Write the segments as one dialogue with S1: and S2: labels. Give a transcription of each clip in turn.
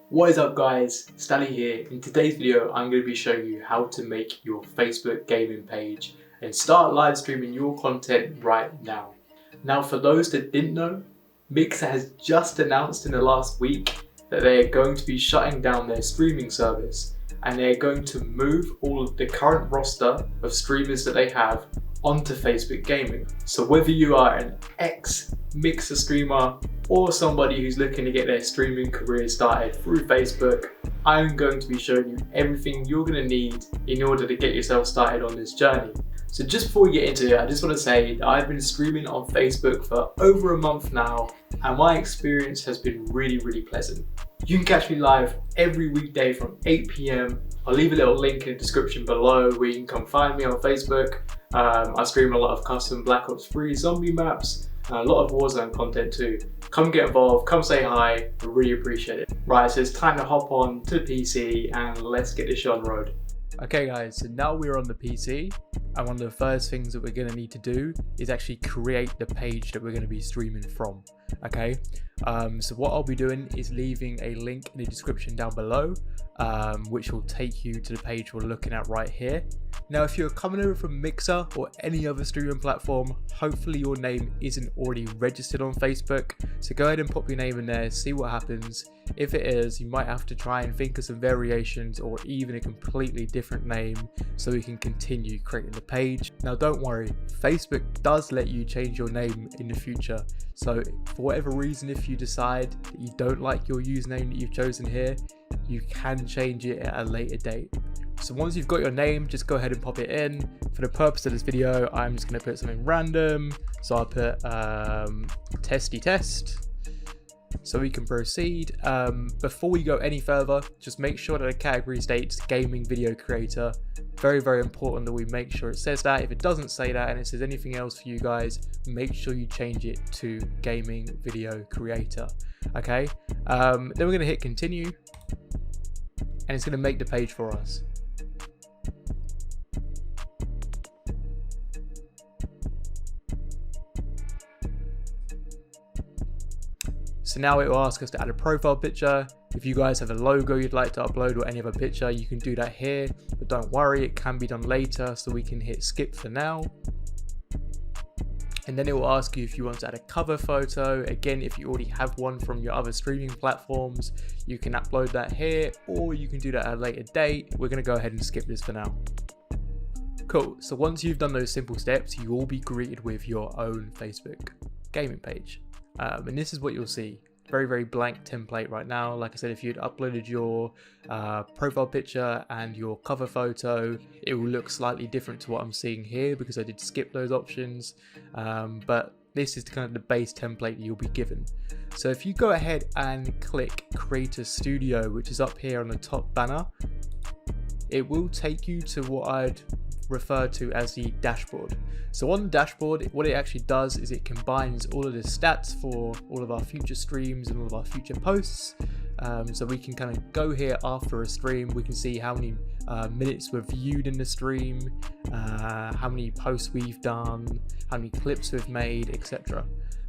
S1: What is up guys, Stanley here. In today's video I'm going to be showing you how to make your Facebook gaming page and start live streaming your content right now. Now for those that didn't know, Mixer has just announced in the last week that they are going to be shutting down their streaming service and they're going to move all of the current roster of streamers that they have onto Facebook Gaming. So whether you are an ex-Mixer streamer or somebody who's looking to get their streaming career started through Facebook, I'm going to be showing you everything you're going to need in order to get yourself started on this journey. So just before we get into it, I just want to say that I've been streaming on Facebook for over a month now and my experience has been really pleasant. You can catch me live every weekday from 8 PM. I'll leave a little link in the description below where you can come find me on Facebook. I stream a lot of custom Black Ops 3 zombie maps, and a lot of Warzone content too. Come get involved, come say hi, I really appreciate it. Right, so it's time to hop on to the PC and let's get this show on the road. Okay guys, so now we're on the PC and one of the first things that we're going to need to do is actually create the page that we're going to be streaming from. Okay, so what I'll be doing is leaving a link in the description down below, which will take you to the page we're looking at right here. Now if you're coming over from Mixer or any other streaming platform, hopefully your name isn't already registered on Facebook, so go ahead and pop your name in there, see what happens. If it is, you might have to try and think of some variations or even a completely different name so we can continue creating the page. Now don't worry, Facebook does let you change your name in the future, so for whatever reason, if you decide that you don't like your username that you've chosen here, you can change it at a later date. So once you've got your name, just go ahead and pop it in. For the purpose of this video, I'm just going to put something random. So I'll put testy test. So we can proceed. Before we go any further, just make sure that the category states gaming video creator. Very important that we make sure it says that. If it doesn't say that and it says anything else for you guys, make sure you change it to gaming video creator. Okay, then we're going to hit continue and it's going to make the page for us. So now it will ask us to add a profile picture. If you guys have a logo you'd like to upload or any other picture, you can do that here, but don't worry, it can be done later, so we can hit skip for now. And then it will ask you if you want to add a cover photo. Again, if you already have one from your other streaming platforms, you can upload that here, or you can do that at a later date. We're going to go ahead and skip this for now. Cool, so once you've done those simple steps, you will be greeted with your own Facebook gaming page. And this is what you'll see. Very blank template right now. Like I said, if you'd uploaded your profile picture and your cover photo, it will look slightly different to what I'm seeing here because I did skip those options. But this is kind of the base template you'll be given. So if you go ahead and click Creator Studio, which is up here on the top banner, it will take you to what I'd refer to as the dashboard. So on the dashboard, what it actually does is it combines all of the stats for all of our future streams and all of our future posts. So we can kind of go here after a stream, we can see how many minutes were viewed in the stream, how many posts we've done, how many clips we've made, etc.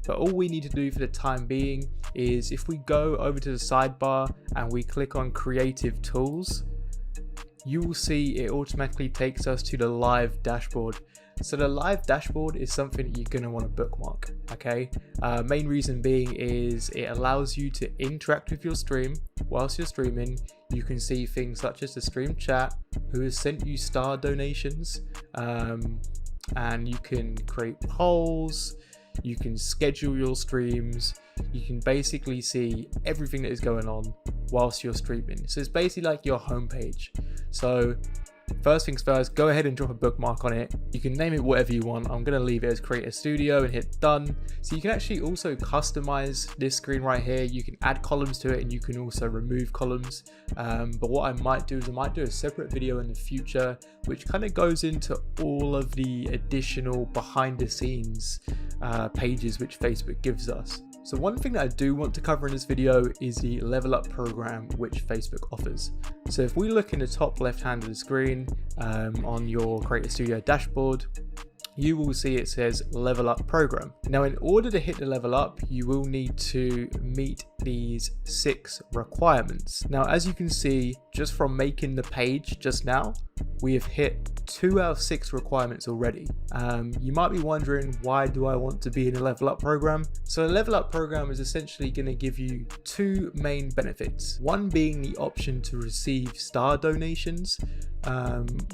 S1: But all we need to do for the time being is if we go over to the sidebar and we click on Creative Tools, you will see it automatically takes us to the live dashboard. So the live dashboard is something that you're going to want to bookmark. Okay, main reason being is it allows you to interact with your stream whilst you're streaming. You can see things such as the stream chat, who has sent you star donations, and you can create polls, you can schedule your streams, you can basically see everything that is going on whilst you're streaming. So it's basically like your homepage. So first things first, go ahead and drop a bookmark on it. You can name it whatever you want. I'm going to leave it as Creator Studio and hit done. So you can actually also customize this screen right here. You can add columns to it and you can also remove columns. But what I might do is I might do a separate video in the future which kind of goes into all of the additional behind the scenes pages which Facebook gives us. So one thing that I do want to cover in this video is the level up program which Facebook offers. So if we look in the top left hand of the screen on your Creator Studio dashboard, you will see it says level up program. Now, in order to hit the level up, you will need to meet these 6 requirements. Now, as you can see, just from making the page just now, we have hit 2 out of 6 requirements already. You might be wondering, why do I want to be in a level up program? So a level up program is essentially going to give you 2 main benefits. One being the option to receive star donations,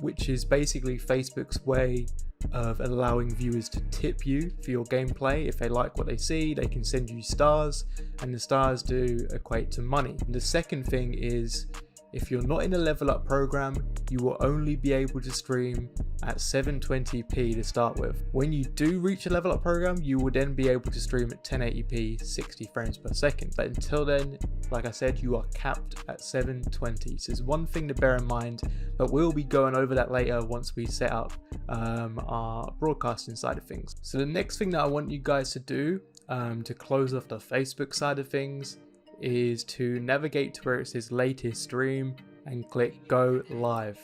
S1: which is basically Facebook's way of allowing viewers to tip you for your gameplay. If they like what they see, they can send you stars, and the stars do equate to money. And the second thing is, if you're not in a level up program, you will only be able to stream at 720p to start with. When you do reach a level up program, you will then be able to stream at 1080p 60 frames per second. But until then, like I said, you are capped at 720. So it's one thing to bear in mind, but we'll be going over that later once we set up our broadcasting side of things. So the next thing that I want you guys to do to close off the Facebook side of things is to navigate to where it says latest stream and click go live.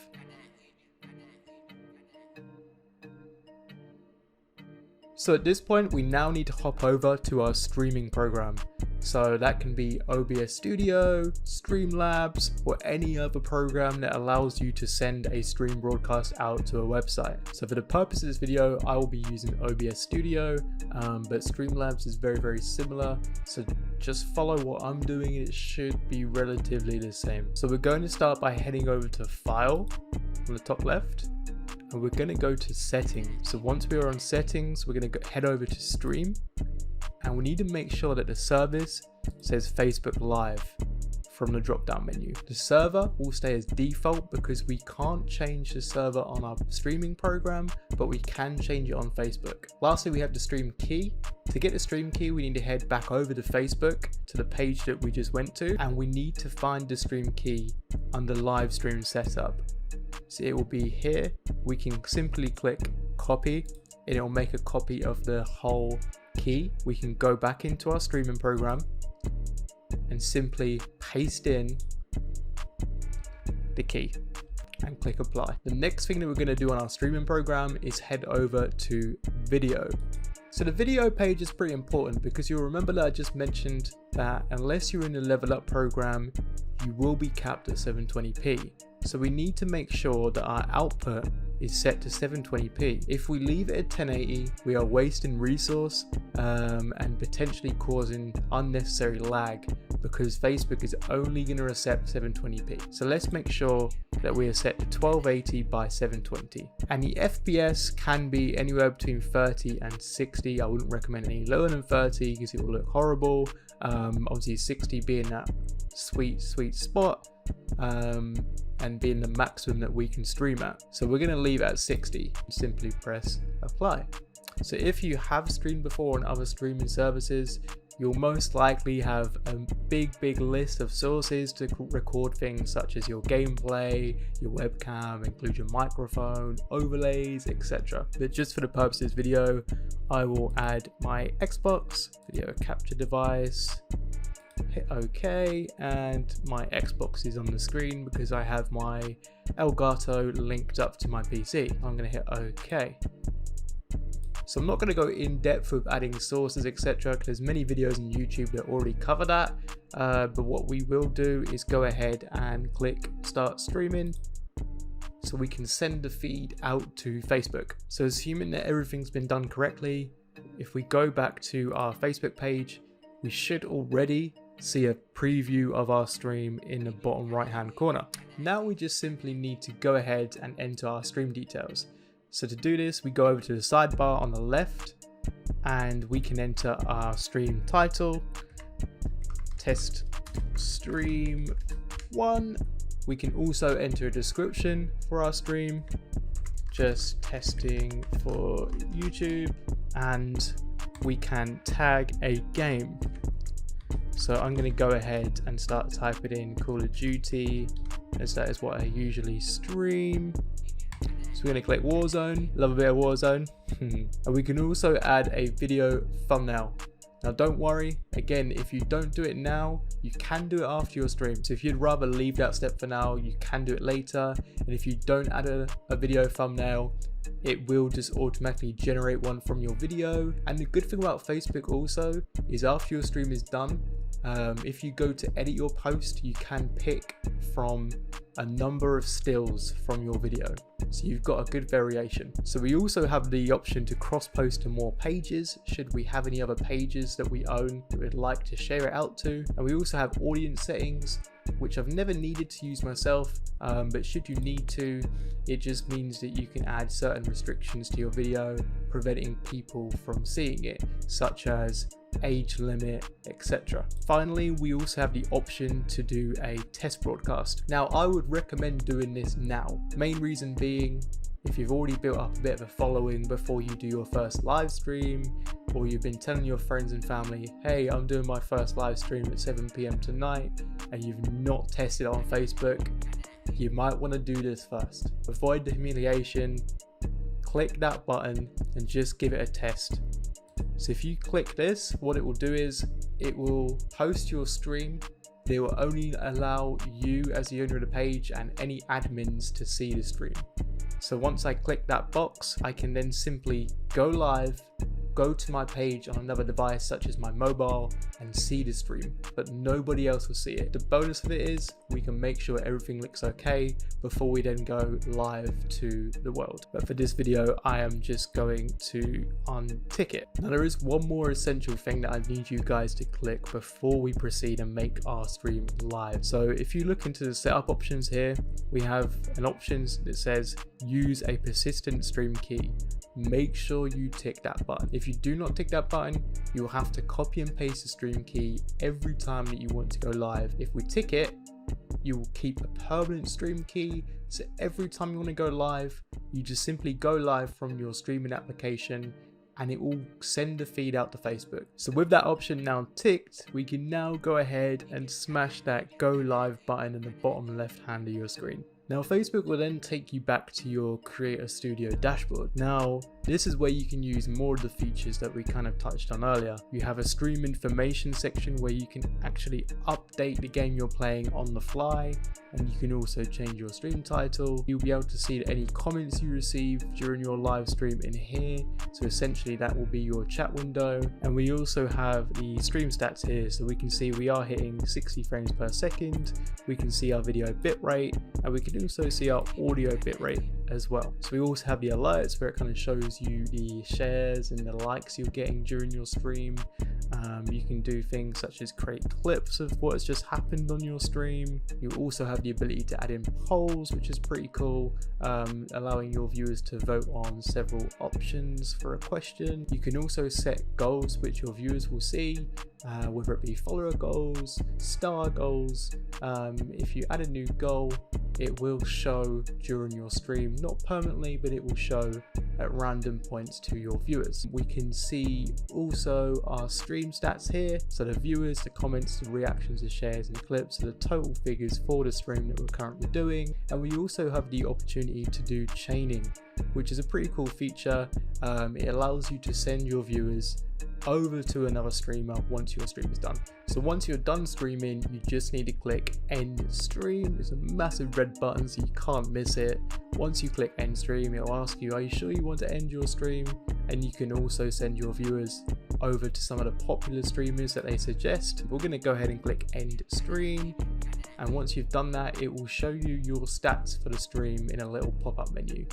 S1: So at this point, we now need to hop over to our streaming program. So that can be OBS Studio, Streamlabs, or any other program that allows you to send a stream broadcast out to a website. So for the purpose of this video, I will be using OBS Studio, but Streamlabs is very, very similar. So just follow what I'm doing and it should be relatively the same. So we're going to start by heading over to File on the top left, and we're going to go to Settings. So once we are on Settings, we're going to head over to Stream, and we need to make sure that the service says Facebook Live from the drop down menu. The server will stay as default because we can't change the server on our streaming program, but we can change it on Facebook. Lastly, we have the stream key. To get the stream key, we need to head back over to Facebook to the page that we just went to, and we need to find the stream key under live stream setup. So it will be here. We can simply click copy and it will make a copy of the whole key. We can go back into our streaming program and simply paste in the key and click apply. The next thing that we're going to do on our streaming program is head over to video. So the video page is pretty important because you'll remember that I just mentioned that unless you're in the level up program, you will be capped at 720p. So we need to make sure that our output is set to 720p. If we leave it at 1080, we are wasting resource and potentially causing unnecessary lag because Facebook is only going to accept 720p. So let's make sure that we are set to 1280 by 720. And the FPS can be anywhere between 30 and 60. I wouldn't recommend any lower than 30 because it will look horrible. Obviously 60 being that sweet spot. And being the maximum that we can stream at. So we're going to leave at 60. Simply press apply. So if you have streamed before on other streaming services, you'll most likely have a big list of sources to record things such as your gameplay, your webcam, include your microphone, overlays, etc. But just for the purpose of this video, I will add my Xbox video capture device, hit OK, and my Xbox is on the screen because I have my Elgato linked up to my PC. I'm going to hit OK. So I'm not going to go in depth with adding sources, etc., because there's many videos on YouTube that already cover that. But what we will do is go ahead and click start streaming so we can send the feed out to Facebook. So assuming that everything's been done correctly, if we go back to our Facebook page, we should already see a preview of our stream in the bottom right hand corner. Now we just simply need to go ahead and enter our stream details. So to do this, we go over to the sidebar on the left and we can enter our stream title, test stream 1. We can also enter a description for our stream, just testing for YouTube, and we can tag a game. So I'm going to go ahead and start typing in Call of Duty, as that is what I usually stream. So we're going to click Warzone, love a bit of Warzone. And we can also add a video thumbnail Now don't worry, again, if you don't do it now, you can do it after your stream. So if you'd rather leave that step for now, you can do it later. And if you don't add a video thumbnail, it will just automatically generate one from your video. And the good thing about Facebook also is after your stream is done, if you go to edit your post, you can pick from a number of stills from your video, so you've got a good variation. So we also have the option to cross post to more pages should we have any other pages that we own that we'd like to share it out to. And we also have audience settings, which I've never needed to use myself, but should you need to, it just means that you can add certain restrictions to your video, preventing people from seeing it, such as age limit, etc. Finally, we also have the option to do a test broadcast. Now, I would recommend doing this now. Main reason being, if you've already built up a bit of a following before you do your first live stream, or you've been telling your friends and family, hey, I'm doing my first live stream at 7 p.m. tonight, and you've not tested it on Facebook, you might want to do this first. Avoid the humiliation, click that button and just give it a test. So if you click this, what it will do is it will post your stream. They will only allow you as the owner of the page and any admins to see the stream. So once I click that box, I can then simply go live, go to my page on another device such as my mobile and see the stream, but nobody else will see it. The bonus of it is we can make sure everything looks okay before we then go live to the world. But for this video, I am just going to untick it. Now there is one more essential thing that I need you guys to click before we proceed and make our stream live. So if you look into the setup options here, we have an option that says use a persistent stream key. Make sure you tick that button. If you do not tick that button, you will have to copy and paste the stream key every time that you want to go live. If we tick it, you will keep a permanent stream key, so every time you want to go live, you just simply go live from your streaming application and it will send the feed out to Facebook. So with that option now ticked, we can now go ahead and smash that go live button in the bottom left hand of your screen. Now Facebook will then take you back to your Creator Studio dashboard. Now this is where you can use more of the features that we kind of touched on earlier. You have a stream information section where you can actually update the game you're playing on the fly, and you can also change your stream title. You'll be able to see any comments you receive during your live stream in here, so essentially that will be your chat window. And we also have the stream stats here, so we can see we are hitting 60 frames per second, we can see our video bitrate, and we can also see our audio bitrate as well. So we also have the alerts where it kind of shows you the shares and the likes you're getting during your stream. You can do things such as create clips of what has just happened on your stream. You also have the ability to add in polls, which is pretty cool, allowing your viewers to vote on several options for a question. You can also set goals which your viewers will see, whether it be follower goals, star goals. If you add a new goal, it will show during your stream, not permanently, but it will show at random points to your viewers. We can see also our stream stats here, so the viewers, the comments, the reactions, the shares and the clips, so the total figures for the stream that we're currently doing. And we also have the opportunity to do chaining, which is a pretty cool feature. It allows you to send your viewers over to another streamer once your stream is done. So once you're done streaming, you just need to click end stream. There's a massive red button so you can't miss it. Once you click end stream, it'll ask you, are you sure you want to end your stream? And you can also send your viewers over to some of the popular streamers that they suggest. We're going to go ahead and click end stream, and once you've done that, it will show you your stats for the stream in a little pop-up menu.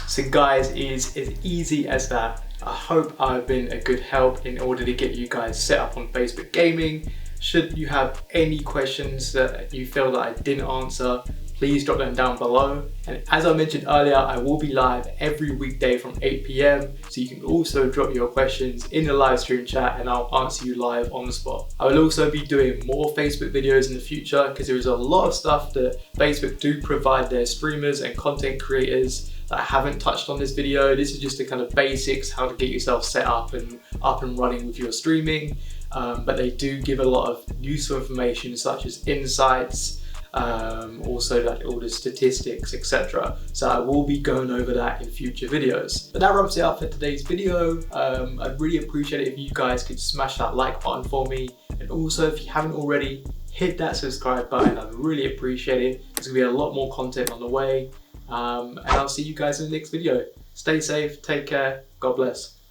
S1: So guys, it is as easy as that. I hope I've been a good help in order to get you guys set up on Facebook Gaming. Should you have any questions that you feel that I didn't answer, please drop them down below. And as I mentioned earlier, I will be live every weekday from 8 p.m. So you can also drop your questions in the live stream chat and I'll answer you live on the spot. I will also be doing more Facebook videos in the future because there is a lot of stuff that Facebook do provide their streamers and content creators that I haven't touched on this video. This is just the kind of basics, how to get yourself set up and running with your streaming. But they do give a lot of useful information such as insights, also like all the statistics, etc. So I will be going over that in future videos. But that wraps it up for today's video. I'd really appreciate it if you guys could smash that like button for me, and also if you haven't already, hit that subscribe button. I'd really appreciate it. There's gonna be a lot more content on the way, and I'll see you guys in the next video. Stay safe, take care, God bless.